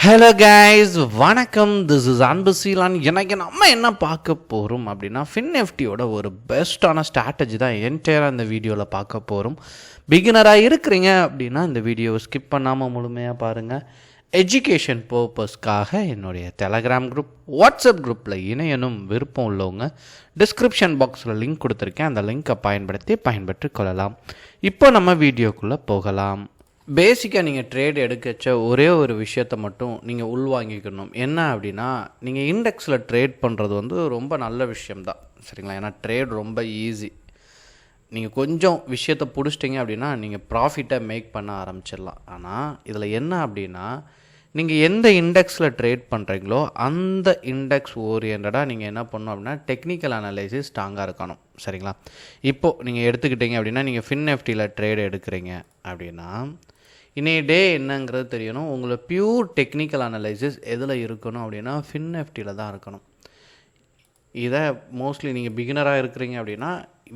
Hello guys, வணக்கம். This is Anbuseelan. எனக்கு நம்ம என்ன பார்க்க போகிறோம் அப்படின்னா FinNiftyயோட ஒரு பெஸ்ட்டான ஸ்ட்ராட்டஜி தான் என்டையராக இந்த வீடியோவில் பார்க்க போகிறோம். பிகினராக இருக்கிறீங்க அப்படின்னா இந்த வீடியோவை ஸ்கிப் பண்ணாமல் முழுமையாக பாருங்கள். எஜுகேஷன் பர்பஸ்க்காக என்னுடைய டெலகிராம் குரூப், வாட்ஸ்அப் குரூப்பில் இணையனும் விருப்பம் உள்ளவங்க டிஸ்கிரிப்ஷன் பாக்ஸில் லிங்க் கொடுத்துருக்கேன். அந்த லிங்க்கை பயன்பெற்று கொள்ளலாம். இப்போ நம்ம வீடியோக்குள்ளே போகலாம். பேசிக்காக நீங்கள் ட்ரேட் எடுக்கச்ச ஒரே ஒரு விஷயத்தை மட்டும் நீங்கள் உள்வாங்கிக்கணும். என்ன அப்படின்னா, நீங்கள் இண்டெக்ஸில் ட்ரேட் பண்ணுறது ரொம்ப நல்ல விஷயம்தான், சரிங்களா? ஏன்னா ட்ரேட் ரொம்ப ஈஸி. நீங்கள் கொஞ்சம் விஷயத்தை பிடிச்சிட்டிங்க அப்படின்னா நீங்கள் ப்ராஃபிட்டை மேக் பண்ண ஆரம்பிச்சிடலாம். ஆனால் இதில் என்ன அப்படின்னா, நீங்கள் எந்த இண்டெக்ஸில் ட்ரேட் பண்ணுறீங்களோ அந்த இண்டெக்ஸ் ஓரியன்டாக நீங்கள் என்ன பண்ணணும் அப்படின்னா டெக்னிக்கல் அனலைசிஸ் ஸ்ட்ராங்காக இருக்கணும், சரிங்களா? இப்போது நீங்கள் எடுத்துக்கிட்டீங்க அப்படின்னா, நீங்கள் FinNiftyயில் ட்ரேட் எடுக்கிறீங்க அப்படின்னா இன்றைய டே என்னங்கிறது தெரியணும். உங்களை பியூர் டெக்னிக்கல் அனலைசிஸ் எதில் இருக்கணும் அப்படின்னா FinNiftyயில் தான் இருக்கணும். இதை மோஸ்ட்லி நீங்கள் பிகினராக இருக்கிறீங்க அப்படின்னா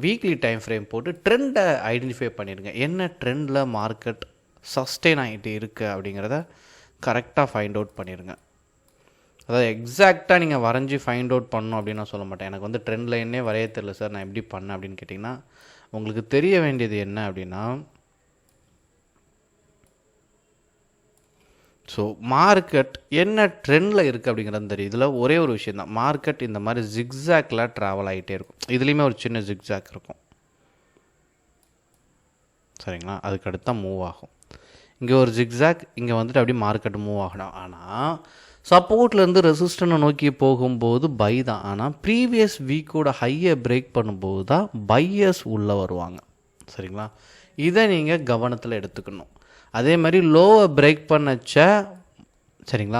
வீக்லி டைம் ஃப்ரேம் போட்டு ட்ரெண்டை ஐடென்டிஃபை பண்ணிடுங்க. என்ன ட்ரெண்டில் மார்க்கெட் சஸ்டெயின் ஆகிட்டு இருக்குது அப்படிங்கிறத கரெக்டாக ஃபைண்ட் அவுட் பண்ணிடுங்க. அதாவது எக்ஸாக்டாக நீங்கள் வரைஞ்சி ஃபைண்ட் அவுட் பண்ணணும் அப்படின்னு நான் சொல்ல மாட்டேன். எனக்கு ட்ரெண்ட் லைனே வரைய தெரியல சார், நான் எப்படி பண்ணேன் அப்படின்னு கேட்டிங்கன்னா, உங்களுக்கு தெரிய வேண்டியது என்ன அப்படின்னா, ஸோ மார்க்கெட் என்ன ட்ரெண்டில் இருக்குது அப்படிங்கிறது தெரியும். இதில் ஒரே ஒரு விஷயம் தான், மார்க்கெட் இந்த மாதிரி ஜிக்ஸாக்கில் ட்ராவல் ஆகிட்டே இருக்கும். இதுலேயுமே ஒரு சின்ன ஜிக்ஸாக் இருக்கும், சரிங்களா? அதுக்கு அடுத்து தான் மூவ் ஆகும். இங்கே ஒரு ஜிக்ஸாக், இங்கே அப்படியே மார்க்கெட் மூவ் ஆகணும். ஆனால் சப்போர்ட்லேருந்து ரெசிஸ்டனை நோக்கி போகும்போது பை தான். ஆனால் ப்ரீவியஸ் வீக்கோட ஹையை பிரேக் பண்ணும்போது தான் பையர்ஸ் உள்ளே வருவாங்க, சரிங்களா? இதை நீங்கள் கவனத்தில் எடுத்துக்கணும். அதே மாதிரி லோவை பிரேக் பண்ணச்ச, சரிங்களா,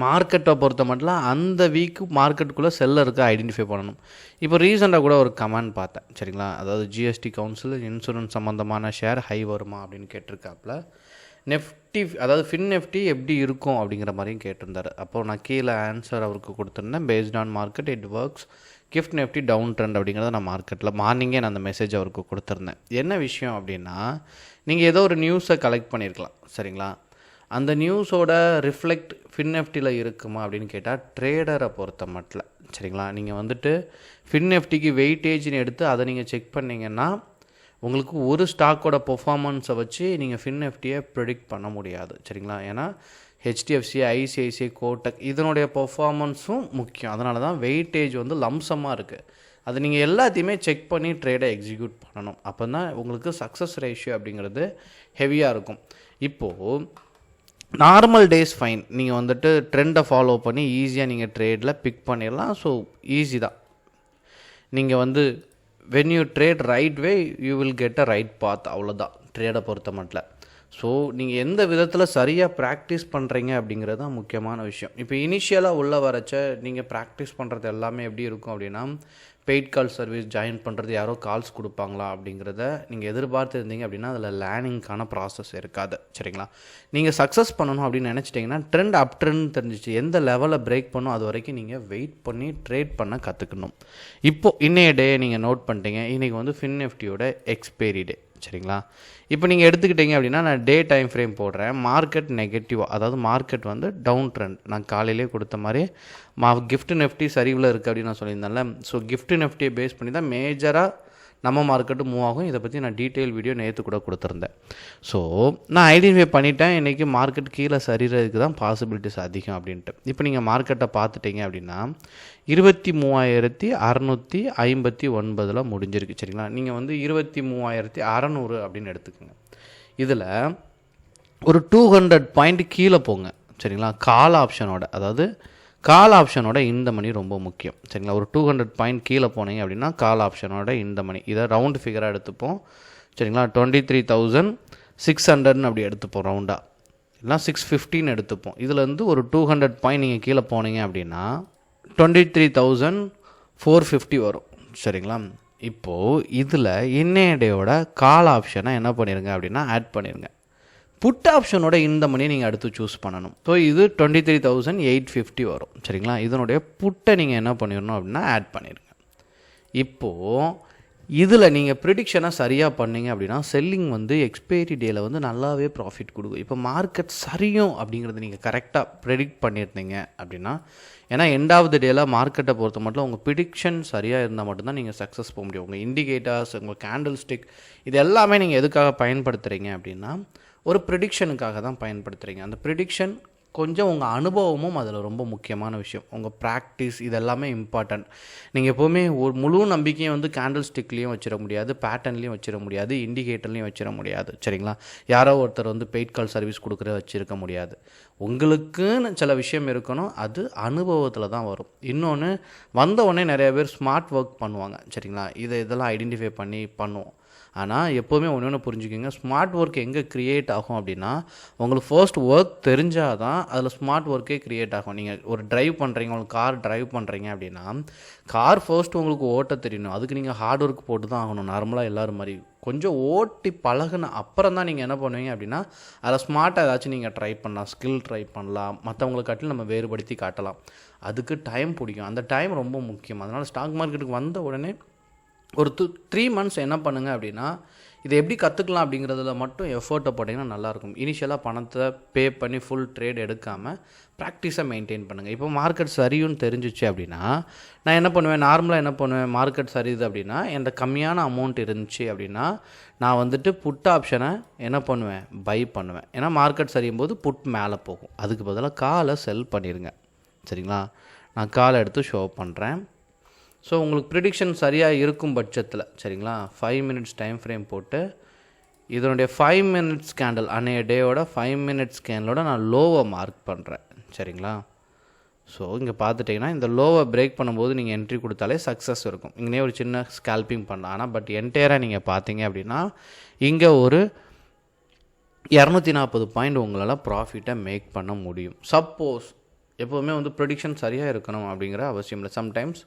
மார்க்கெட்டை பொறுத்த மட்டும் அந்த வீக்கு மார்க்கெட்டுக்குள்ளே செல்லருக்கு ஐடென்டிஃபை பண்ணணும். இப்போ ரீசெண்டாக கூட ஒரு கமெண்ட் பார்த்தேன், சரிங்களா? அதாவது ஜிஎஸ்டி கவுன்சில் இன்சூரன்ஸ் சம்மந்தமான ஷேர் ஹை வருமா அப்படின்னு கேட்டிருக்காப்புல. நெஃப்டி, அதாவது FinNifty எப்படி இருக்கும் அப்படிங்கிற மாதிரியும் கேட்டிருந்தார். அப்போது நான் கீழே ஆன்சர் அவருக்கு கொடுத்துருந்தேன். Based on market it works, Nifty down trend அப்படிங்கிறத நான் மார்க்கெட்டில் மார்னிங்கே நான் அந்த மெசேஜ் அவருக்கு கொடுத்துருந்தேன். என்ன விஷயம் அப்படின்னா, நீங்கள் ஏதோ ஒரு நியூஸை கலெக்ட் பண்ணியிருக்கலாம், சரிங்களா? அந்த நியூஸோட ரிஃப்ளெக்ட் FinNiftyயில் இருக்குமா அப்படின்னு கேட்டால் ட்ரேடரை பொறுத்த மட்டும், சரிங்களா? நீங்கள் FinNiftyக்கு வெயிட்டேஜ்னு எடுத்து அதை நீங்கள் செக் பண்ணிங்கன்னா உங்களுக்கு ஒரு ஸ்டாக்கோட பெர்ஃபார்மன்ஸை வச்சு நீங்கள் FinNiftyயை ப்ரெடிக்ட் பண்ண முடியாது, சரிங்களா? ஏன்னா HDFC, ICICI, கோட்டக் இதனுடைய பெர்ஃபார்மன்ஸும் முக்கியம். அதனால தான் வெயிட்டேஜ் லம்சமாக இருக்குது. அது நீங்கள் எல்லாத்தையுமே செக் பண்ணி ட்ரேடை எக்ஸிக்யூட் பண்ணணும். அப்போ தான் உங்களுக்கு சக்ஸஸ் ரேஷியோ அப்படிங்கிறது ஹெவியாக இருக்கும். இப்போது நார்மல் டேஸ் ஃபைன், நீங்கள் ட்ரெண்டை ஃபாலோ பண்ணி ஈஸியாக நீங்கள் ட்ரேடில் பிக் பண்ணிடலாம். ஸோ ஈஸி தான். நீங்கள் when you trade right way you will get a right path, அவ்வளோதான் ட்ரேடை பொறுத்த மட்டும். ஸோ நீங்கள் எந்த விதத்தில் சரியாக ப்ராக்டிஸ் பண்ணுறீங்க அப்படிங்கிறது தான் முக்கியமான விஷயம். இப்போ இனிஷியலாக உள்ளே வரச்ச நீங்கள் ப்ராக்டிஸ் பண்ணுறது எல்லாமே எப்படி இருக்கும் அப்படின்னா, பெய்ட் கால் சர்வீஸ் ஜாயின் பண்ணுறது, யாரோ கால்ஸ் கொடுப்பாங்களா அப்படிங்கிறத நீங்கள் எதிர்பார்த்து இருந்தீங்க அப்படின்னா அதில் லேர்னிங்கான ப்ராசஸ் இருக்காது, சரிங்களா? நீங்கள் சக்ஸஸ் பண்ணணும் அப்படின்னு நினச்சிட்டிங்கன்னா ட்ரெண்ட் அப் ட்ரெண்ட் தெரிஞ்சிச்சு, எந்த லெவலில் பிரேக் பண்ணணும் அது வரைக்கும் நீங்கள் வெயிட் பண்ணி ட்ரேட் பண்ண கற்றுக்கணும். இப்போது இன்னைய டே நீங்கள் நோட் பண்ணிட்டீங்க. இன்றைக்கி FinNiftyயோட எக்ஸ்பைரி டே, சரிங்களா? இப்போ நீங்கள் எடுத்துக்கிட்டீங்க அப்படின்னா நான் டே டைம் ஃப்ரேம் போடுறேன். மார்க்கெட் நெகட்டிவாக, அதாவது மார்க்கெட் டவுன் ட்ரெண்ட், நான் காலையிலே கொடுத்த மாதிரி Nifty சரிவில் இருக்குது அப்படின்னு நான் சொல்லியிருந்தேன்ல. ஸோ Niftyயை பேஸ் பண்ணி தான் மேஜராக நம்ம மார்க்கெட்டு மூவ் ஆகும். இதை பற்றி நான் டீட்டெயில் வீடியோ நேற்று கூட கொடுத்துருந்தேன். ஸோ நான் ஐடென்டிஃபை பண்ணிட்டேன், இன்றைக்கி மார்க்கெட் கீழே சரிகிறதுக்கு தான் பாசிபிலிட்டிஸ் அதிகம் அப்படின்ட்டு. இப்போ நீங்கள் மார்க்கெட்டை பார்த்துட்டிங்க அப்படின்னா 23,659 முடிஞ்சிருக்கு, சரிங்களா? நீங்கள் 23,600 அப்படின்னு எடுத்துக்கோங்க. இதில் ஒரு 200 பாயிண்ட் கீழே போங்க, சரிங்களா? கால் ஆப்ஷனோட, அதாவது கால் ஆப்ஷனோட இந்த மணி ரொம்ப முக்கியம், சரிங்களா? ஒரு 200 பாயிண்ட் கீழே போனீங்க அப்படின்னா கால் ஆப்ஷனோட இந்த மணி, இதை ரவுண்டு ஃபிகராக எடுத்துப்போம், சரிங்களா? 23,600 அப்படி எடுத்துப்போம் ரவுண்டாக, இல்லைனா 615 எடுத்துப்போம். இதில் ஒரு 200 பாயிண்ட் நீங்கள் கீழே போனீங்க அப்படின்னா 23,450 வரும், சரிங்களா? இப்போது இதில் இன்னைய டேயோட கால் ஆப்ஷனை என்ன பண்ணிடுங்க அப்படின்னா ஆட் பண்ணிடுங்க. புட் ஆப்ஷனோட இந்த மணியை நீங்கள் அடுத்து சூஸ் பண்ணணும். ஸோ இது 23,850 வரும், சரிங்களா? இதனுடைய புட்டை நீங்கள் என்ன பண்ணிடணும் அப்படின்னா ஆட் பண்ணிடுங்க. இப்போது இதில் நீங்கள் ப்ரிடிக்ஷனை சரியாக பண்ணீங்க அப்படின்னா செல்லிங் வந்து எக்ஸ்பைரி டேயில் வந்து நல்லாவே ப்ராஃபிட் கொடுக்கும். இப்போ மார்க்கெட் சரியும் அப்படிங்கிறது நீங்கள் கரெக்டாக ப்ரெடிக்ட் பண்ணியிருந்தீங்க அப்படின்னா, ஏன்னா எண்டாவது டேயில் மார்க்கெட்டை பொறுத்த மட்டும் உங்கள் ப்ரிடிக்ஷன் சரியாக இருந்தால் மட்டும்தான் நீங்கள் சக்ஸஸ் போக முடியும். உங்கள் இண்டிகேட்டர்ஸ், உங்கள் கேண்டில் ஸ்டிக், இது எல்லாமே நீங்கள் எதுக்காக பயன்படுத்துகிறீங்க அப்படின்னா ஒரு ப்ரிடிக்ஷனுக்காக தான் பயன்படுத்துகிறீங்க. அந்த ப்ரிடிக்ஷன் கொஞ்சம் உங்கள் அனுபவமும் அதில் ரொம்ப முக்கியமான விஷயம். உங்கள் ப்ராக்டிஸ் இது எல்லாமே இம்பார்ட்டன்ட். நீங்கள் எப்போவுமே ஒரு முழு நம்பிக்கையை வந்து கேண்டில் ஸ்டிக்லேயும் வச்சிட முடியாது, பேட்டர்ன்லேயும் வச்சிட முடியாது, இண்டிகேட்டர்லேயும் வச்சிட முடியாது. சரிங்களா? யாரோ ஒருத்தர் வந்து பெய்ட் கால் சர்வீஸ் கொடுக்குற வச்சுருக்க முடியாது. உங்களுக்குன்னு சில விஷயம் இருக்கணும், அது அனுபவத்தில் தான் வரும். இன்னொன்று, வந்தவுடனே நிறைய பேர் ஸ்மார்ட் ஒர்க் பண்ணுவாங்க. சரிங்களா? இதெல்லாம் ஐடென்டிஃபை பண்ணி பண்ணுவோம். ஆனால் எப்போவுமே ஒன்று புரிஞ்சுக்கோங்க, ஸ்மார்ட் ஒர்க் எங்கே க்ரியேட் ஆகும் அப்படின்னா உங்களுக்கு ஃபர்ஸ்ட் ஒர்க் தெரிஞ்சால் தான் அதில் ஸ்மார்ட் ஒர்க்கே க்ரியேட் ஆகும். நீங்கள் ஒரு ட்ரைவ் பண்ணுறீங்க, உங்களுக்கு கார் ட்ரைவ் பண்ணுறீங்க அப்படின்னா கார் ஃபர்ஸ்ட் உங்களுக்கு ஓட்ட தெரியணும். அதுக்கு நீங்கள் ஹார்ட் ஒர்க் போட்டு தான் ஆகணும். நார்மலாக எல்லோரும் மாதிரி கொஞ்சம் ஓட்டி பழகுன அப்புறம் தான் நீங்கள் என்ன பண்ணுவீங்க அப்படின்னா அதில் ஸ்மார்ட்டாக ஏதாச்சும் நீங்கள் ட்ரை பண்ணலாம், ஸ்கில் ட்ரை பண்ணலாம், மற்றவங்களை காட்டிலும் நம்ம வேறுபடுத்தி காட்டலாம். அதுக்கு டைம் பிடிக்கும். அந்த டைம் ரொம்ப முக்கியம். அதனால் ஸ்டாக் மார்க்கெட்டுக்கு வந்த உடனே ஒரு 3 months என்ன பண்ணுங்கள் அப்படின்னா இதை எப்படி கற்றுக்கலாம் அப்படிங்கிறதுல மட்டும் எஃபர்ட்டை போட்டிங்கன்னா நல்லாயிருக்கும். இனிஷியலாக பணத்தை பே பண்ணி ஃபுல் ட்ரேட் எடுக்காமல் ப்ராக்டிஸை மெயின்டைன் பண்ணுங்கள். இப்போ மார்க்கெட் சரியுன்னு தெரிஞ்சிச்சு அப்படின்னா நான் என்ன பண்ணுவேன், நார்மலாக என்ன பண்ணுவேன், மார்க்கெட் சரியுது அப்படின்னா என்கிட்ட கம்மியான அமௌண்ட் இருந்துச்சு அப்படின்னா நான் வந்துட்டு புட் ஆப்ஷனை என்ன பண்ணுவேன், பை பண்ணுவேன். ஏன்னா மார்க்கெட் சரியும் போது புட் மேலே போகும். அதுக்கு பதிலாக காலை செல் பண்ணிடுங்க. சரிங்களா? நான் காலை எடுத்து ஷோ பண்ணுறேன். ஸோ உங்களுக்கு ப்ரிடிக்ஷன் சரியாக இருக்கும் பட்சத்தில், சரிங்களா, 5 minutes டைம் ஃப்ரேம் போட்டு இதனுடைய 5 minutes கேண்டில் அன்னைய டேயோட 5 minutes கேண்டலோட நான் லோவை மார்க் பண்ணுறேன். சரிங்களா? ஸோ இங்கே பார்த்துட்டிங்கன்னா இந்த லோவை பிரேக் பண்ணும்போது நீங்கள் என்ட்ரி கொடுத்தாலே சக்ஸஸ் இருக்கும். இங்கே ஒரு சின்ன ஸ்கேல்பிங் பண்ணலாம். ஆனால் பட் என்டையராக நீங்கள் பார்த்தீங்க அப்படின்னா இங்கே ஒரு 240 பாயிண்ட் உங்களால் ப்ராஃபிட்டை மேக் பண்ண முடியும். சப்போஸ் எப்போவுமே வந்து ப்ரெடிக்ஷன் சரியாக இருக்கணும் அப்படிங்கிற அவசியம் இல்லை. சம்டைம்ஸ்,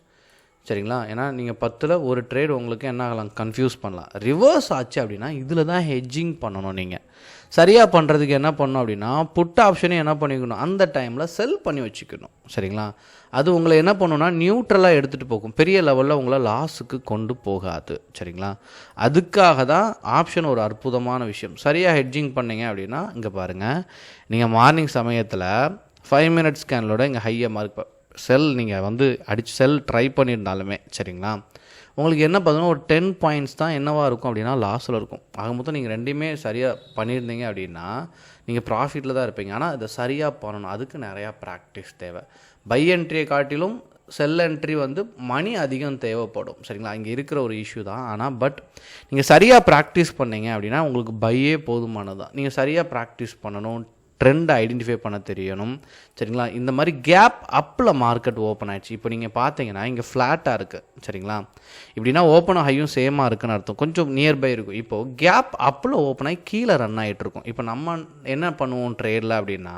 சரிங்களா, ஏன்னா நீங்கள் 10ல் ஒரு ட்ரேட் உங்களுக்கு என்ன ஆகலாம், கன்ஃபியூஸ் பண்ணலாம். ரிவர்ஸ் ஆச்சு அப்படின்னா இதில் தான் ஹெட்ஜிங் பண்ணணும். நீங்கள் சரியாக பண்ணுறதுக்கு என்ன பண்ணணும் அப்படின்னா புட் ஆப்ஷனே என்ன பண்ணிக்கணும், அந்த டைமில் செல் பண்ணி வச்சுக்கணும். சரிங்களா? அது உங்களை என்ன பண்ணணும்னா நியூட்ரலாக எடுத்துகிட்டு போகும், பெரிய லெவலில் உங்களை லாஸுக்கு கொண்டு போகாது. சரிங்களா? அதுக்காக தான் ஆப்ஷன் ஒரு அற்புதமான விஷயம். சரியாக ஹெட்ஜிங் பண்ணிங்க அப்படின்னா இங்கே பாருங்கள், நீங்கள் மார்னிங் சமயத்தில் 5 minutes கேண்டலோட இங்கே ஹையை மார்க் செல் நீங்கள் வந்து அடித்து செல் ட்ரை பண்ணியிருந்தாலுமே, சரிங்களா, உங்களுக்கு என்ன பார்த்தீங்கன்னா ஒரு 10 points தான் என்னவாக இருக்கும் அப்படின்னா லாஸில் இருக்கும். ஆக மொத்தம் நீங்கள் ரெண்டையுமே சரியாக பண்ணியிருந்தீங்க அப்படின்னா நீங்கள் ப்ராஃபிட்டில் தான் இருப்பீங்க. ஆனால் இதை சரியாக பண்ணணும், அதுக்கு நிறையா ப்ராக்டிஸ் தேவை. பை என்ட்ரியை காட்டிலும் செல் என்ட்ரி வந்து மணி அதிகம் தேவைப்படும். சரிங்களா? இங்கே இருக்கிற ஒரு இஷ்யூ தான். ஆனால் பட் நீங்கள் சரியாக ப்ராக்டிஸ் பண்ணீங்க அப்படின்னா உங்களுக்கு பையே போதுமானது தான். நீங்கள் சரியாக ப்ராக்டிஸ் பண்ணணும், ட்ரெண்டை ஐடென்டிஃபை பண்ண தெரியணும். சரிங்களா? இந்த மாதிரி கேப் அப்பில் மார்க்கெட் ஓப்பன் ஆயிடுச்சு. இப்போ நீங்கள் பார்த்தீங்கன்னா இங்கே ஃப்ளாட்டாக இருக்குது. சரிங்களா? இப்படின்னா ஓப்பனும் ஹையும் சேமாக இருக்குன்னு அர்த்தம், கொஞ்சம் நியர்பை இருக்கும். இப்போது கேப் அப்பில் ஓப்பன் ஆகி கீழே ரன் ஆகிட்டு இருக்கும். இப்போ நம்ம என்ன பண்ணுவோம் ட்ரேடில் அப்படின்னா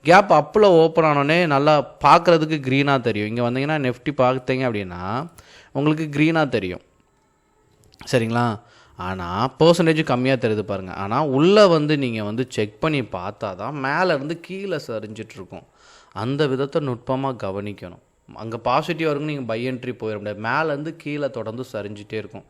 கேப் அப்பில் ஓப்பன் ஆனோடனே நல்லா பார்க்குறதுக்கு க்ரீனாக தெரியும். இங்கே வந்தீங்கன்னா நெஃப்டி பார்த்தீங்க அப்படின்னா உங்களுக்கு க்ரீனாக தெரியும். சரிங்களா? ஆனால் பர்சன்டேஜ் கம்மியாக தெரியுது பாருங்கள். ஆனால் உள்ளே வந்து நீங்கள் வந்து செக் பண்ணி பார்த்தா தான் மேலேருந்து கீழே சரிஞ்சிட்ருக்கும். அந்த விதத்தை நுட்பமாக கவனிக்கணும். அங்கே பாசிட்டிவாக இருக்கும், நீங்கள் பை என்ட்ரி போயிட முடியாது. மேலேருந்து கீழே தொடர்ந்து சரிஞ்சிட்டே இருக்கும்.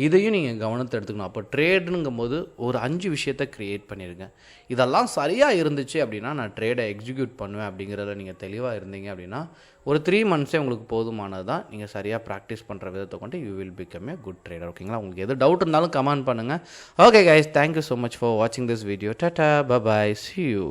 இதையும் நீங்கள் கவனத்தை எடுத்துக்கணும். அப்போ ட்ரேடுங்கும் போது ஒரு 5 விஷயத்தை க்ரியேட் பண்ணிடுங்க. இதெல்லாம் சரியாக இருந்துச்சு அப்படின்னா நான் ட்ரேடை எக்ஸிக்யூட் பண்ணுவேன் அப்படிங்கிறத நீங்கள் தெளிவாக இருந்தீங்க அப்படின்னா ஒரு 3 months உங்களுக்கு போதுமானது தான். நீங்கள் சரியாக ப்ராக்டிஸ் பண்ணுற விதத்தை கொண்டு you will become a good trader. ஓகேங்களா? உங்களுக்கு எது டவுட் இருந்தாலும் கமெண்ட் பண்ணுங்கள். Okay guys, thank you so much for வாட்சிங் திஸ் வீடியோ. டாடா, பை, see you.